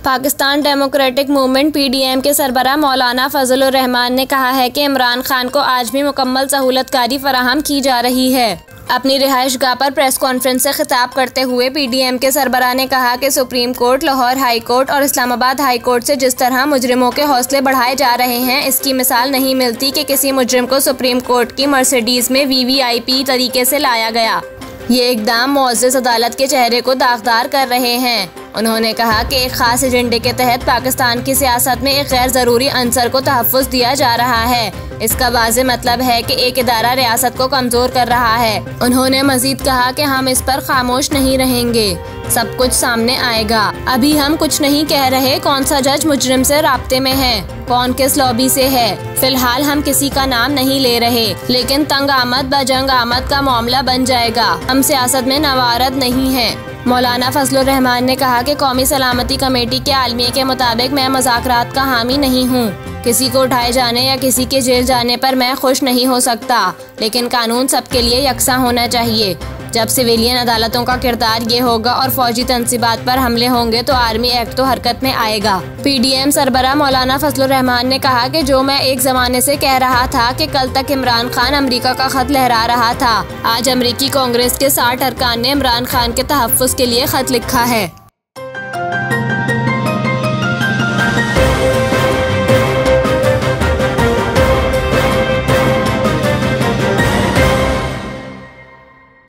Pakistan democratic movement (PDM) के सरबराह मौलाना फजलुर रहमान ने कहा है कि इमरान खान को आज भी मुकम्मल सहूलतकारी फराहम की जा रही है। अपनी रिहाइशगाह पर प्रेस कॉन्फ्रेंस से खिताब करते हुए PDM के सरबराह ने कहा कि supreme court, Lahore high court और इस्लामाबाद हाई कोर्ट से जिस तरह मुजरिमों के हौसले बढ़ाए जा रहे हैं, इसकी मिसाल नहीं मिलती कि किसी मुजरिम को सुप्रीम कोर्ट की मर्सिडीज में VVIP तरीके से लाया गया। ये इकदाम मुअज़्ज़ज़ अदालत के चेहरे को दागदार कर रहे हैं। उन्होंने कहा कि एक खास एजेंडे के तहत पाकिस्तान की सियासत में एक गैर ज़रूरी अंसर को तहफ़्फ़ुज़ दिया जा रहा है। इसका वाज़े मतलब है कि एक इदारा रियासत को कमज़ोर कर रहा है। उन्होंने मज़ीद कहा कि हम इस पर खामोश नहीं रहेंगे, सब कुछ सामने आएगा। अभी हम कुछ नहीं कह रहे कौन सा जज मुजरिम से राब्ते में है, कौन किस लॉबी से है। फिलहाल हम किसी का नाम नहीं ले रहे, लेकिन तंग आमद बजंग आमद का मामला बन जाएगा। हम सियासत में नवारद नहीं हैं। मौलाना फजलुर रहमान ने कहा कि कौमी सलामती कमेटी के आलमिये के मुताबिक मैं मुज़ाकरात का हामी नहीं हूँ। किसी को उठाए जाने या किसी के जेल जाने पर मैं खुश नहीं हो सकता, लेकिन कानून सबके लिए यकसा होना चाहिए। जब सिविलियन अदालतों का किरदार ये होगा और फौजी तनसीबात पर हमले होंगे तो आर्मी एक्ट तो हरकत में आएगा। PDM सरबराह मौलाना फजलुर रहमान ने कहा कि जो मैं एक ज़माने से कह रहा था कि कल तक इमरान खान अमेरिका का खत लहरा रहा था, आज अमेरिकी कांग्रेस के 60 अरकान ने इमरान खान के तहफ़्फ़ुज़ के लिए खत लिखा है।